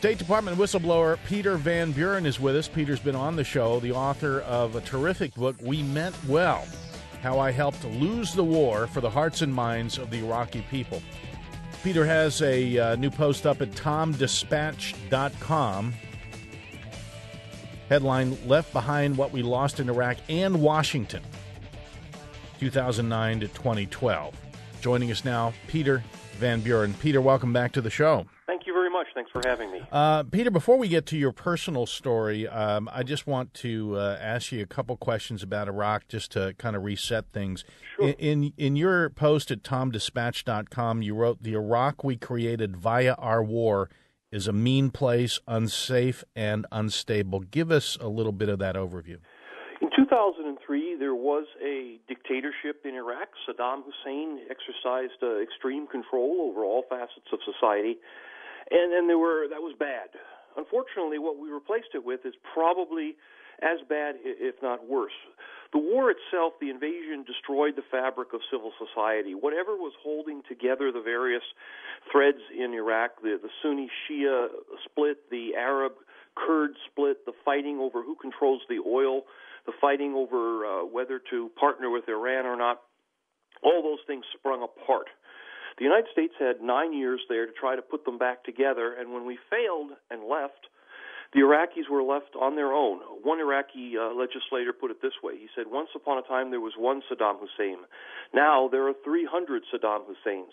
State Department whistleblower Peter Van Buren is with us. Peter's been on the show, the author of a terrific book, We Meant Well, How I Helped Lose the War for the Hearts and Minds of the Iraqi People. Peter has a new post up at tomdispatch.com. Headline, Left Behind What We Lost in Iraq and Washington, 2009 to 2012. Joining us now, Peter Van Buren. Peter, welcome back to the show. Thank you very much. Thanks for having me. Peter, before we get to your personal story, I just want to ask you a couple questions about Iraq just to kind of reset things. Sure. In your post at tomdispatch.com, you wrote, "The Iraq we created via our war is a mean place, unsafe, and unstable." Give us a little bit of that overview. In 2003, there was a dictatorship in Iraq. Saddam Hussein exercised extreme control over all facets of society, and that was bad. Unfortunately, what we replaced it with is probably as bad, if not worse. The war itself, the invasion, destroyed the fabric of civil society. Whatever was holding together the various threads in Iraq, the Sunni-Shia split, the Arab-Kurd split, the fighting over who controls the oil, the fighting over whether to partner with Iran or not, all those things sprung apart. The United States had 9 years there to try to put them back together, and when we failed and left, the Iraqis were left on their own. One Iraqi legislator put it this way. He said, once upon a time there was one Saddam Hussein. Now there are 300 Saddam Husseins,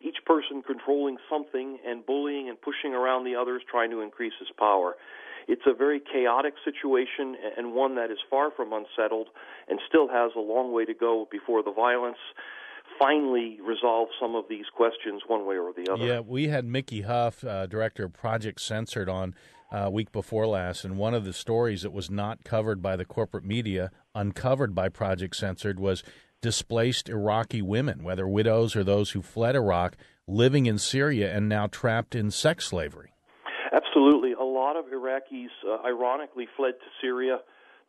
each person controlling something and bullying and pushing around the others, trying to increase his power. It's a very chaotic situation and one that is far from unsettled and still has a long way to go before the violence finally resolve some of these questions one way or the other. Yeah, we had Mickey Huff, director of Project Censored, on week before last, and one of the stories that was not covered by the corporate media, uncovered by Project Censored, was displaced Iraqi women, whether widows or those who fled Iraq, living in Syria and now trapped in sex slavery. Absolutely. A lot of Iraqis, ironically, fled to Syria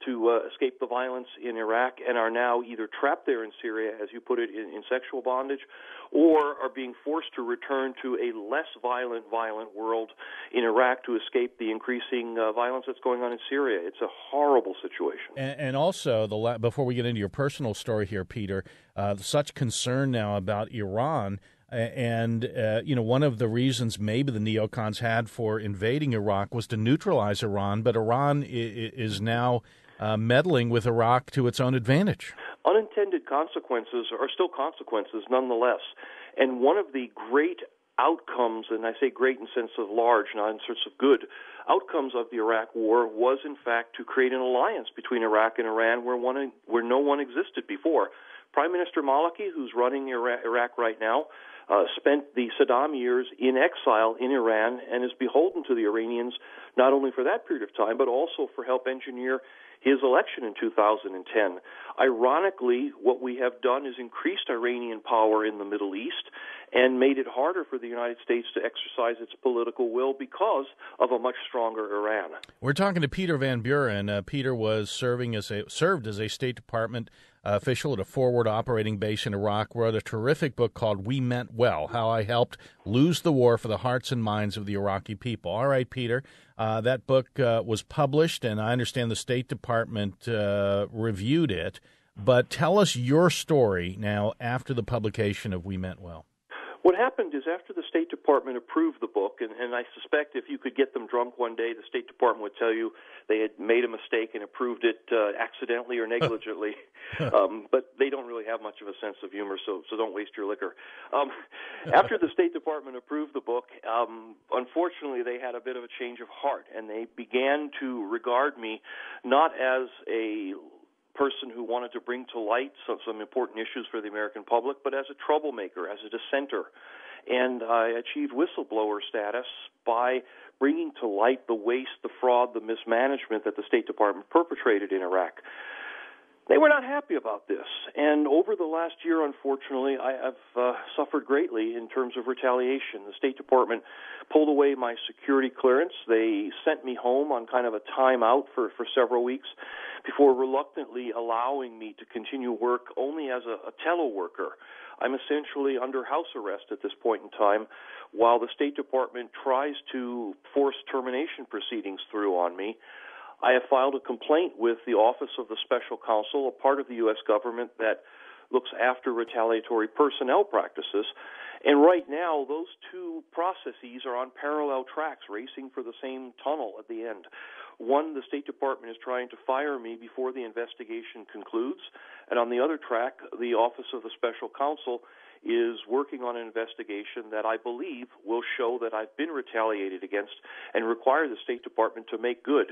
to escape the violence in Iraq and are now either trapped there in Syria, as you put it, in sexual bondage, or are being forced to return to a less violent world in Iraq to escape the increasing violence that's going on in Syria. It's a horrible situation. And also, before we get into your personal story here, Peter, such concern now about Iran. And, one of the reasons maybe the neocons had for invading Iraq was to neutralize Iran, but Iran is now meddling with Iraq to its own advantage. Unintended consequences are still consequences nonetheless. And one of the great outcomes, and I say great in the sense of large, not in sense of good, outcomes of the Iraq war was, in fact, to create an alliance between Iraq and Iran where no one existed before. Prime Minister Maliki, who's running Iraq right now, spent the Saddam years in exile in Iran and is beholden to the Iranians not only for that period of time, but also for help engineer his election in 2010. Ironically, what we have done is increased Iranian power in the Middle East and made it harder for the United States to exercise its political will because of a much stronger Iran. We're talking to Peter Van Buren. Peter was served as a State Department official at a forward operating base in Iraq, wrote a terrific book called We Meant Well, How I Helped Lose the War for the Hearts and Minds of the Iraqi People. All right, Peter, that book was published, and I understand the State Department reviewed it. But tell us your story now after the publication of We Meant Well. What happened is after the State Department approved the book, and I suspect if you could get them drunk one day, the State Department would tell you they had made a mistake and approved it accidentally or negligently. But they don't really have much of a sense of humor, so don't waste your liquor. After the State Department approved the book, unfortunately they had a bit of a change of heart, and they began to regard me not as a person who wanted to bring to light some important issues for the American public, but as a troublemaker, as a dissenter. And I achieved whistleblower status by bringing to light the waste, the fraud, the mismanagement that the State Department perpetrated in Iraq. They were not happy about this, and over the last year, unfortunately, I've suffered greatly in terms of retaliation. The State Department pulled away my security clearance. They sent me home on kind of a timeout for several weeks before reluctantly allowing me to continue work only as a teleworker. I'm essentially under house arrest at this point in time while the State Department tries to force termination proceedings through on me. I have filed a complaint with the Office of the Special Counsel, a part of the U.S. government that looks after retaliatory personnel practices. And right now, those two processes are on parallel tracks, racing for the same tunnel at the end. One, the State Department is trying to fire me before the investigation concludes. And on the other track, the Office of the Special Counsel is working on an investigation that I believe will show that I've been retaliated against and require the State Department to make good.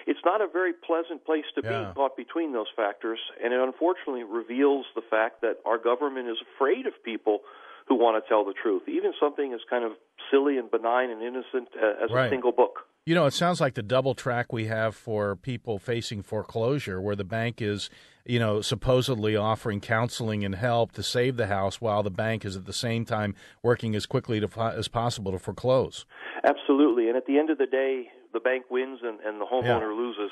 It's not a very pleasant place to be caught between those factors, and it unfortunately reveals the fact that our government is afraid of people who want to tell the truth, even something as kind of silly and benign and innocent as a single book. You know, it sounds like the double track we have for people facing foreclosure, where the bank is, you know, supposedly offering counseling and help to save the house while the bank is at the same time working as quickly as possible to foreclose. Absolutely. And at the end of the day, the bank wins and the homeowner loses.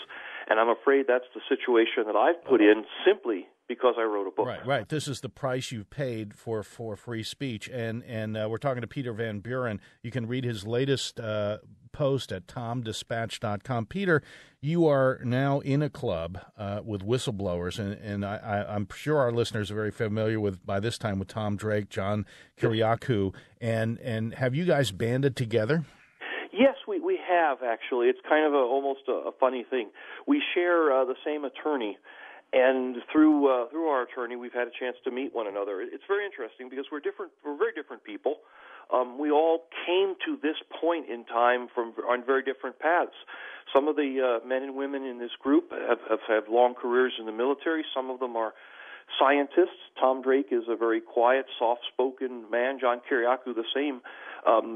And I'm afraid that's the situation that I've put in simply because I wrote a book. Right. This is the price you've paid for free speech. And we're talking to Peter Van Buren. You can read his latest post at tomdispatch.com. Peter, you are now in a club with whistleblowers, and I'm sure our listeners are very familiar with, by this time, with Tom Drake, John Kiriakou. And have you guys banded together? Yes, we have, actually. It's kind of almost a funny thing. We share the same attorney, and through our attorney, we've had a chance to meet one another. It's very interesting because we're very different people. We all came to this point in time on very different paths. Some of the men and women in this group have had long careers in the military. Some of them are scientists. Tom Drake is a very quiet, soft-spoken man. John Kiriakou, the same,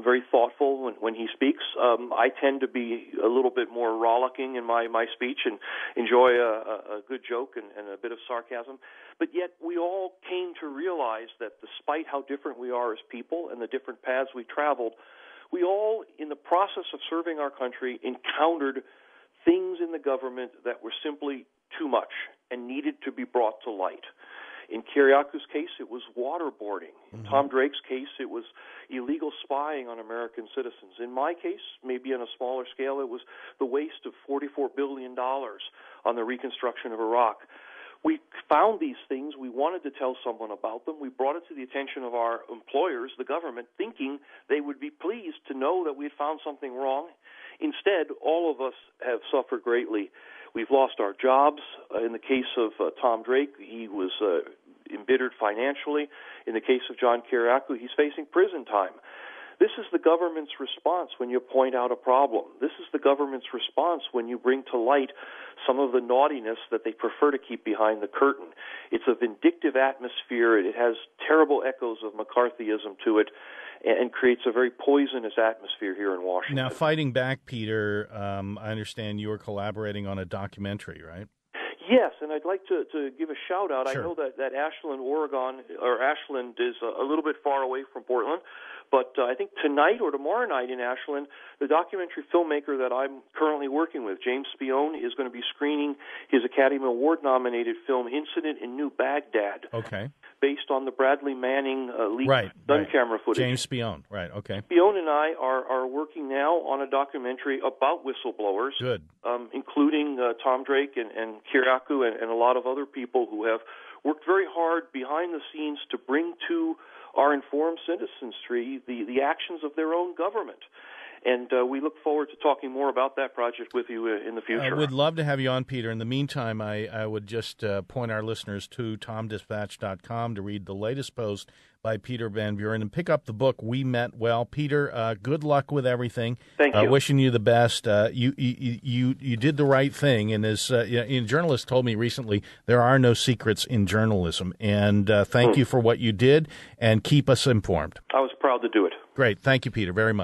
very thoughtful when he speaks. I tend to be a little bit more rollicking in my speech and enjoy a good joke and a bit of sarcasm. But yet we all came to realize that despite how different we are as people and the different paths we traveled, we all, in the process of serving our country, encountered things in the government that were simply too much and needed to be brought to light. In Kiriakou's case, it was waterboarding. In Tom Drake's case, it was illegal spying on American citizens. In my case, maybe on a smaller scale, it was the waste of $44 billion on the reconstruction of Iraq. We found these things. We wanted to tell someone about them. We brought it to the attention of our employers, the government, thinking they would be pleased to know that we had found something wrong. Instead, all of us have suffered greatly. We've lost our jobs. In the case of Tom Drake, he was embittered financially. In the case of John Kiriakou, he's facing prison time. This is the government's response when you point out a problem. This is the government's response when you bring to light some of the naughtiness that they prefer to keep behind the curtain. It's a vindictive atmosphere. It has terrible echoes of McCarthyism to it and creates a very poisonous atmosphere here in Washington. Now, fighting back, Peter, I understand you are collaborating on a documentary, right? Yes, and I'd like to give a shout-out. Sure. I know that Ashland, Oregon, or Ashland is a little bit far away from Portland, but I think tonight or tomorrow night in Ashland, the documentary filmmaker that I'm currently working with, James Spione, is going to be screening his Academy Award-nominated film Incident in New Baghdad. Okay. Based on the Bradley Manning leaked gun camera footage. James Spione, right, okay. Spione and I are working now on a documentary about whistleblowers. Good. Including Tom Drake and Kiriakou and a lot of other people who have worked very hard behind the scenes to bring to our informed citizenry the actions of their own government. And we look forward to talking more about that project with you in the future. We'd love to have you on, Peter. In the meantime, I would just point our listeners to tomdispatch.com to read the latest post by Peter Van Buren and pick up the book, We Met Well. Peter, good luck with everything. Thank you. Wishing you the best. You did the right thing. And as a journalist told me recently, there are no secrets in journalism. And thank you for what you did, and keep us informed. I was proud to do it. Great. Thank you, Peter, very much.